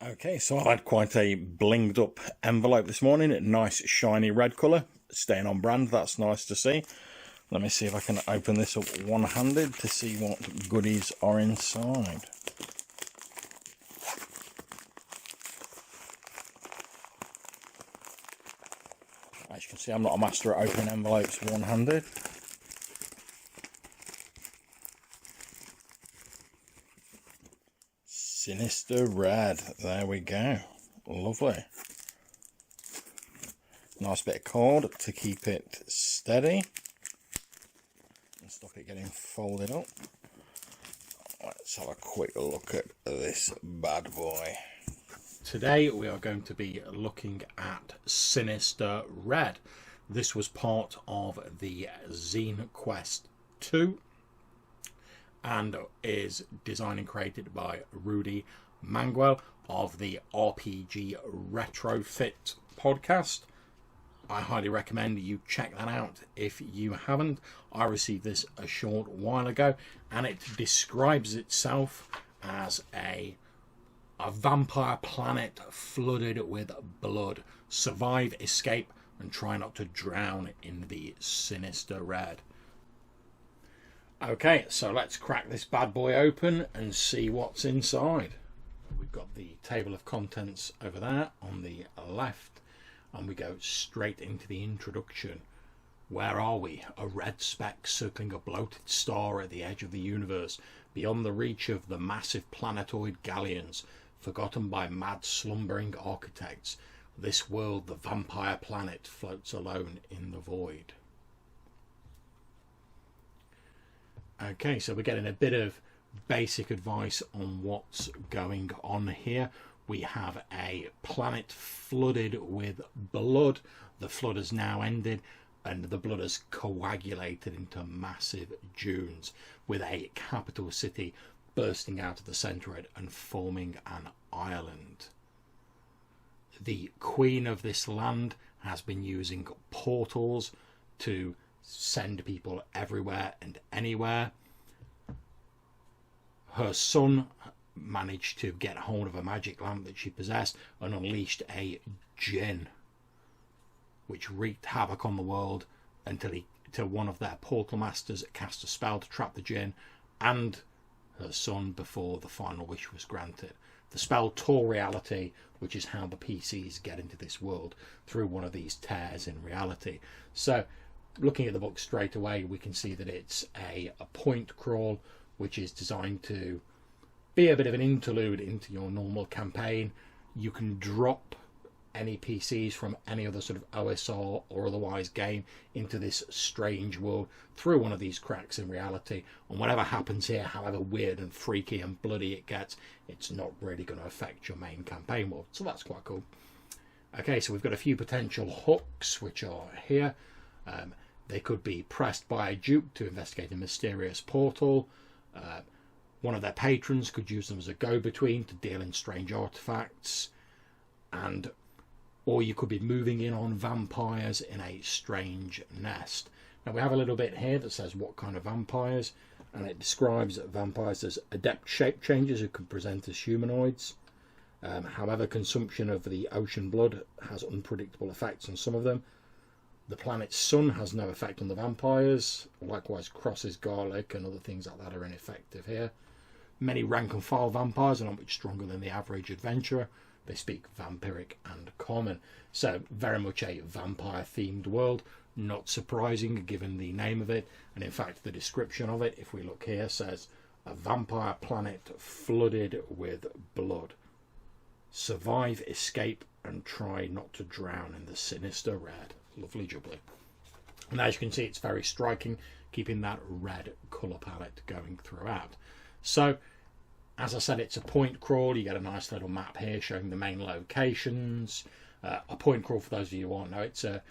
Okay, so I've had quite a blinged up envelope this morning. Nice shiny red colour, staying on brand. That's nice to see. Let me see if I can open this up one-handed to see what goodies are inside. As you can see, I'm not a master at opening envelopes one-handed. Sinister Red, there we go, lovely. Nice bit of cord to keep it steady and stop it getting folded up. Let's have a quick look at this bad boy. Today we are going to be looking at Sinister Red. This was part of the Zinequest 2. And is designed and created by Rudy Manguel of the RPG Retrofit podcast. I highly recommend you check that out if you haven't. I received this a short while ago, and it describes itself as a vampire planet flooded with blood. Survive, escape, and try not to drown in the Sinister Red. Okay, so let's crack this bad boy open and see what's inside. We've got the table of contents over there on the left, and we go straight into the introduction. Where are we? A red speck circling a bloated star at the edge of the universe, beyond the reach of the massive planetoid galleons, forgotten by mad slumbering architects. This world, the vampire planet, floats alone in the void. Okay, so we're getting a bit of basic advice on what's going on here. We have a planet flooded with blood. The flood has now ended, and the blood has coagulated into massive dunes, with a capital city bursting out of the centre of it and forming an island. The queen of this land has been using portals to send people everywhere and anywhere. Her son managed to get hold of a magic lamp that she possessed and unleashed a djinn, which wreaked havoc on the world until one of their portal masters cast a spell to trap the djinn and her son before the final wish was granted. The spell tore reality, which is how the PCs get into this world, through one of these tears in reality. So looking at the book straight away, we can see that it's a point crawl, which is designed to be a bit of an interlude into your normal campaign. You can drop any PCs from any other sort of OSR or otherwise game into this strange world through one of these cracks in reality, and whatever happens here, however weird and freaky and bloody it gets, it's not really going to affect your main campaign world, so that's quite cool. Okay, so we've got a few potential hooks which are here. They could be pressed by a duke to investigate a mysterious portal. One of their patrons could use them as a go-between to deal in strange artifacts, or you could be moving in on vampires in a strange nest. Now we have a little bit here that says what kind of vampires, and it describes vampires as adept shape changers who can present as humanoids. However, consumption of the ocean blood has unpredictable effects on some of them. The planet's sun has no effect on the vampires. Likewise, crosses, garlic, and other things like that are ineffective here. Many rank and file vampires are not much stronger than the average adventurer. They speak vampiric and common. So, very much a vampire-themed world. Not surprising given the name of it. And in fact, the description of it, if we look here, says, a vampire planet flooded with blood. Survive, escape, and try not to drown in the Sinister Red. Lovely jubbly. And as you can see, it's very striking, keeping that red colour palette going throughout. So, as I said, it's a point crawl. You get a nice little map here showing the main locations. A point crawl, for those of you who won't know, it's a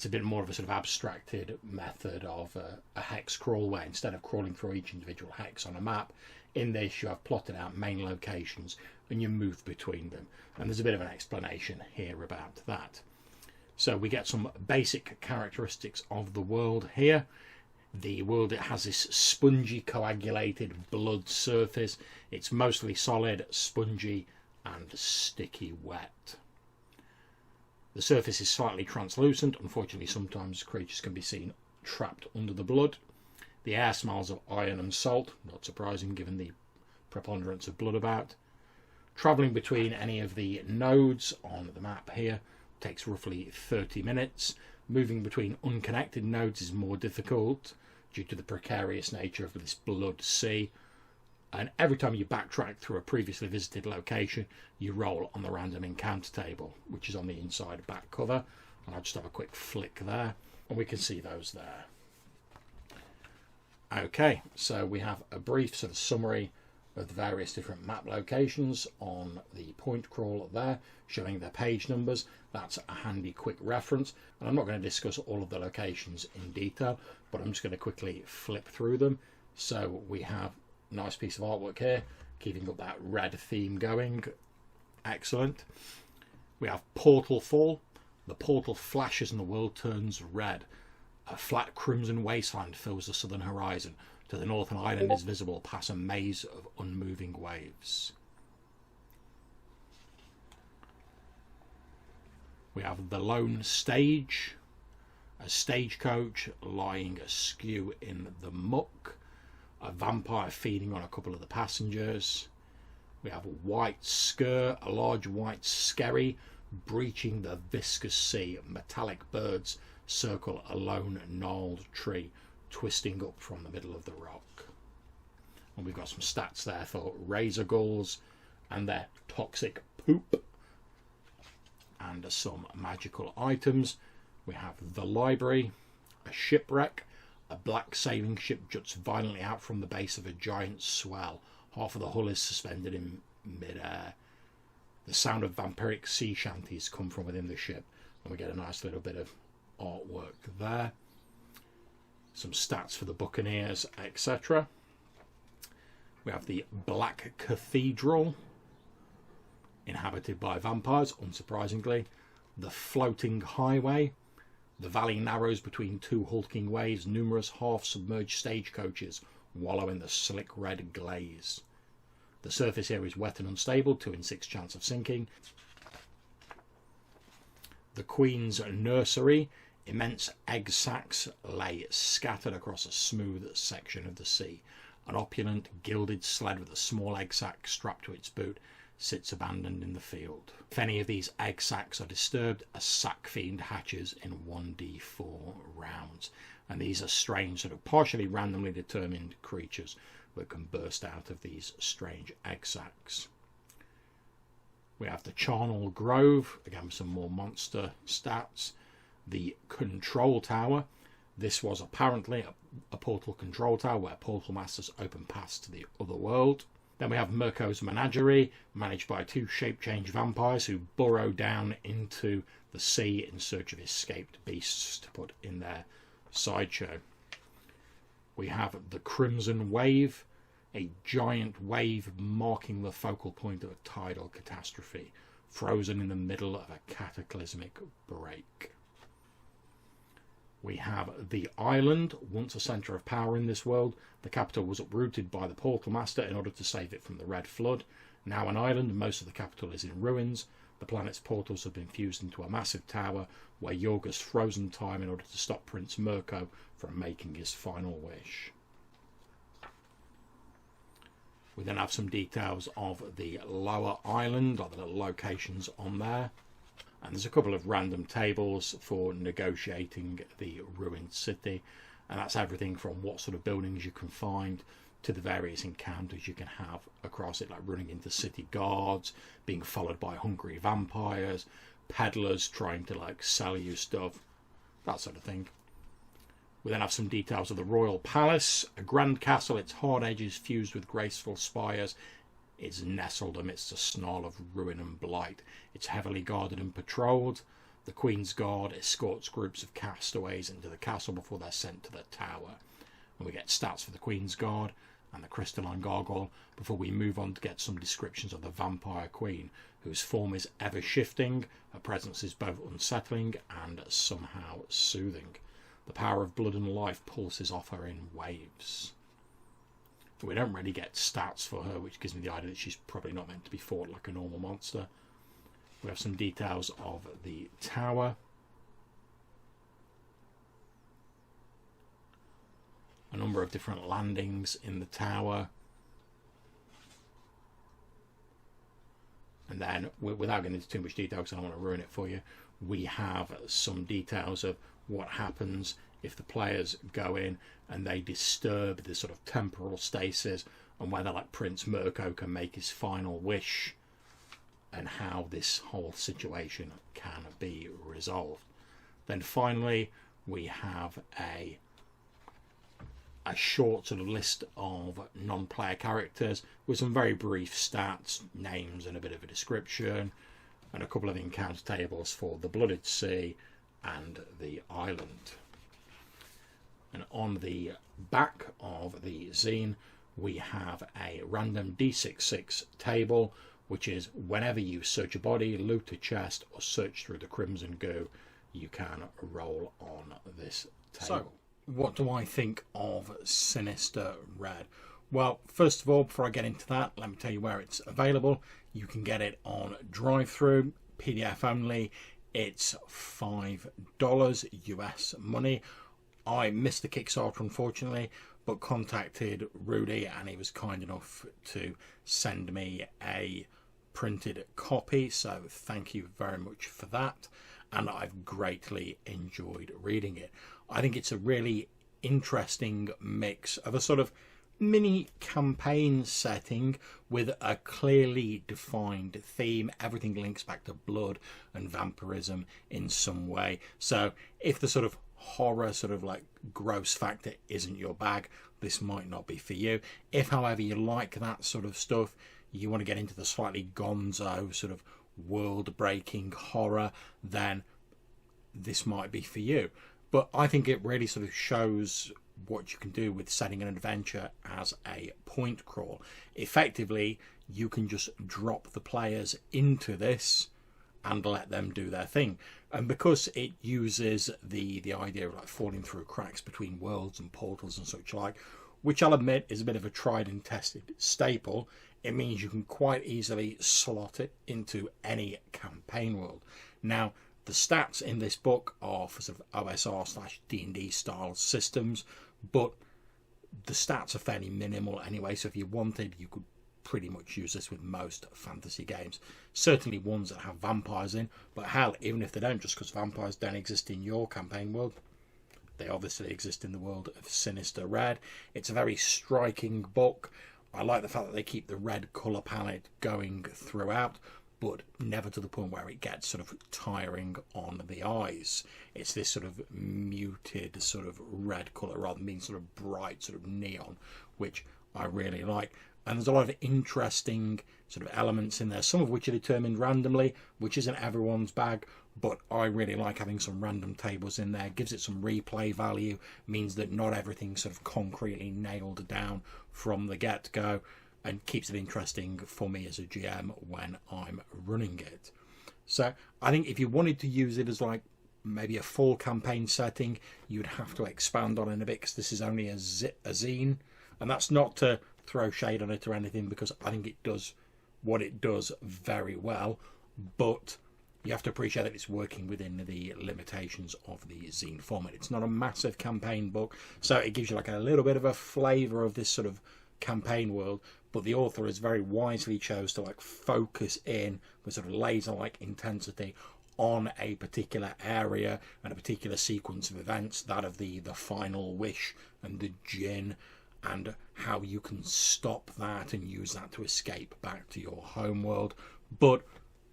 bit more of a sort of abstracted method of a hex crawl, where instead of crawling through each individual hex on a map, in this you have plotted out main locations and you move between them. And there's a bit of an explanation here about that. So we get some basic characteristics of the world here. The world, it has this spongy, coagulated blood surface. It's mostly solid, spongy, and sticky wet. The surface is slightly translucent. Unfortunately, sometimes creatures can be seen trapped under the blood. The air smells of iron and salt, not surprising given the preponderance of blood about. Travelling between any of the nodes on the map here takes roughly 30 minutes. Moving between unconnected nodes is more difficult due to the precarious nature of this blood sea. And every time you backtrack through a previously visited location, you roll on the random encounter table, which is on the inside back cover. And I'll just have a quick flick there, and we can see those there. Okay, so we have a brief sort of summary of the various different map locations on the point crawl there, showing their page numbers. That's a handy quick reference. And I'm not going to discuss all of the locations in detail, but I'm just going to quickly flip through them. So we have a nice piece of artwork here, keeping up that red theme going. Excellent. We have Portal Fall. The portal flashes and the world turns red. A flat crimson wasteland fills the southern horizon. To the north, an island is visible past a maze of unmoving waves. We have the lone stage, a stagecoach lying askew in the muck, a vampire feeding on a couple of the passengers. We have a white sker, a large white skerry breaching the viscous sea. Metallic birds circle a lone gnarled tree twisting up from the middle of the rock. And we've got some stats there for razor gulls and their toxic poop, and some magical items. We have the library, a shipwreck. A black sailing ship juts violently out from the base of a giant swell. Half of the hull is suspended in mid-air. The sound of vampiric sea shanties come from within the ship, and we get a nice little bit of artwork there. Some stats for the buccaneers, etc. We have the Black Cathedral, inhabited by vampires, unsurprisingly. The floating highway. The valley narrows between two hulking waves. Numerous half-submerged stagecoaches wallow in the slick red glaze. The surface here is wet and unstable, 2 in 6 chance of sinking. The Queen's Nursery. Immense egg sacs lay scattered across a smooth section of the sea. An opulent, gilded sled with a small egg sac strapped to its boot sits abandoned in the field. If any of these egg sacs are disturbed, a sac fiend hatches in 1d4 rounds. And these are strange, sort of partially randomly determined creatures that can burst out of these strange egg sacs. We have the Charnel Grove, again with some more monster stats. The Control Tower. This was apparently a portal control tower where portal masters open paths to the other world. Then we have Mirko's Menagerie, managed by 2 shape-change vampires who burrow down into the sea in search of escaped beasts to put in their sideshow. We have the Crimson Wave, a giant wave marking the focal point of a tidal catastrophe, frozen in the middle of a cataclysmic break. We have the island, once a centre of power in this world. The capital was uprooted by the Portal Master in order to save it from the Red Flood. Now an island, most of the capital is in ruins. The planet's portals have been fused into a massive tower where Yorga's frozen time in order to stop Prince Mirko from making his final wish. We then have some details of the lower island, or the little locations on there. And there's a couple of random tables for negotiating the ruined city. And that's everything from what sort of buildings you can find to the various encounters you can have across it, like running into city guards, being followed by hungry vampires, peddlers trying to like sell you stuff, that sort of thing. We then have some details of the Royal Palace, a grand castle, its hard edges fused with graceful spires. It's nestled amidst a snarl of ruin and blight. It's heavily guarded and patrolled. The Queen's Guard escorts groups of castaways into the castle before they're sent to the tower. And we get stats for the Queen's Guard and the Crystalline Gargoyle before we move on to get some descriptions of the Vampire Queen, whose form is ever shifting. Her presence is both unsettling and somehow soothing. The power of blood and life pulses off her in waves. We don't really get stats for her, which gives me the idea that she's probably not meant to be fought like a normal monster. We have some details of the tower. A number of different landings in the tower. And then, without getting into too much detail because I don't want to ruin it for you, we have some details of what happens if the players go in and they disturb the sort of temporal stasis, and whether, like, Prince Mirko can make his final wish, and how this whole situation can be resolved. Then finally we have a short sort of list of non-player characters with some very brief stats, names and a bit of a description, and a couple of encounter tables for the Blooded Sea and the island. And on the back of the zine we have a random D66 table, which is whenever you search a body, loot a chest, or search through the crimson goo, you can roll on this table. So, what do I think of Sinister Red? Well, first of all, before I get into that, let me tell you where it's available. You can get it on drive-through, PDF only. It's $5 US money. I missed the Kickstarter, unfortunately, but contacted Rudy, and he was kind enough to send me a printed copy, so thank you very much for that, and I've greatly enjoyed reading it. I think it's a really interesting mix of a sort of mini campaign setting with a clearly defined theme. Everything links back to blood and vampirism in some way, so if the sort of horror, sort of like gross factor isn't your bag, this might not be for you. If, however, you like that sort of stuff, you want to get into the slightly gonzo sort of world-breaking horror, then this might be for you. But I think it really sort of shows what you can do with setting an adventure as a point crawl. Effectively, you can just drop the players into this and let them do their thing. And because it uses the idea of like falling through cracks between worlds and portals and such like, which I'll admit is a bit of a tried and tested staple, it means you can quite easily slot it into any campaign world. Now, the stats in this book are for sort of OSR/D&D style systems, but the stats are fairly minimal anyway, so if you wanted, you could pretty much use this with most fantasy games. Certainly ones that have vampires in, but hell, even if they don't, just because vampires don't exist in your campaign world, they obviously exist in the world of Sinister Red. It's a very striking book. I like the fact that they keep the red colour palette going throughout, but never to the point where it gets sort of tiring on the eyes. It's this sort of muted sort of red colour rather than being sort of bright sort of neon, which I really like. And there's a lot of interesting sort of elements in there, some of which are determined randomly, which isn't everyone's bag, but I really like having some random tables in there. Gives it some replay value, means that not everything's sort of concretely nailed down from the get-go, and keeps it interesting for me as a GM when I'm running it. So I think if you wanted to use it as like maybe a full campaign setting, you'd have to expand on it a bit, because this is only a zine, and that's not to throw shade on it or anything, because I think it does what it does very well, but you have to appreciate that it's working within the limitations of the zine format. It's not a massive campaign book, so it gives you like a little bit of a flavour of this sort of campaign world, but the author has very wisely chose to like focus in with sort of laser-like intensity on a particular area and a particular sequence of events, that of the final wish and the djinn, and how you can stop that and use that to escape back to your home world. But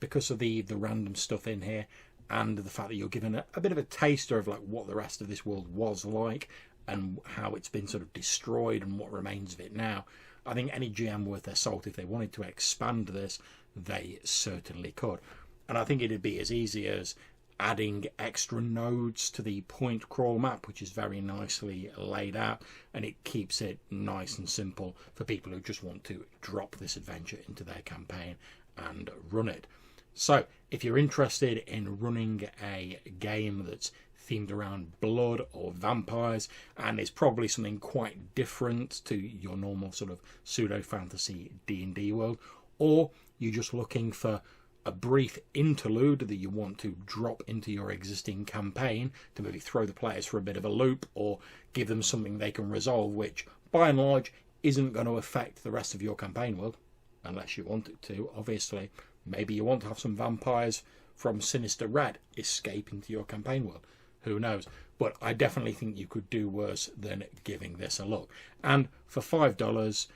because of the random stuff in here, and the fact that you're given a bit of a taster of like what the rest of this world was like and how it's been sort of destroyed and what remains of it now, I think any GM worth their salt, if they wanted to expand this, they certainly could. And I think it'd be as easy as adding extra nodes to the point crawl map, which is very nicely laid out, and it keeps it nice and simple for people who just want to drop this adventure into their campaign and run it. So if you're interested in running a game that's themed around blood or vampires, and it's probably something quite different to your normal sort of pseudo-fantasy D&D world, or you're just looking for a brief interlude that you want to drop into your existing campaign to maybe throw the players for a bit of a loop or give them something they can resolve, which by and large isn't going to affect the rest of your campaign world, unless you want it to, obviously. Maybe you want to have some vampires from Sinister Red escape into your campaign world. Who knows? But I definitely think you could do worse than giving this a look. And for $5,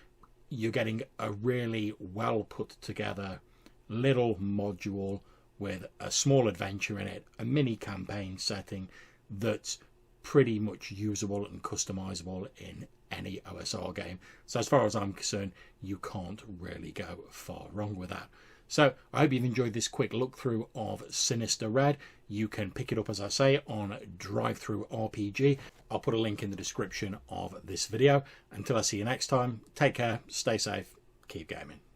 you're getting a really well put together little module with a small adventure in it, a mini campaign setting that's pretty much usable and customizable in any OSR game. So as far as I'm concerned, you can't really go far wrong with that. So I hope you've enjoyed this quick look through of Sinister Red. You can pick it up, as I say, on Drive-Thru RPG. I'll put a link in the description of this video. Until I see you next time, take care, stay safe, keep gaming.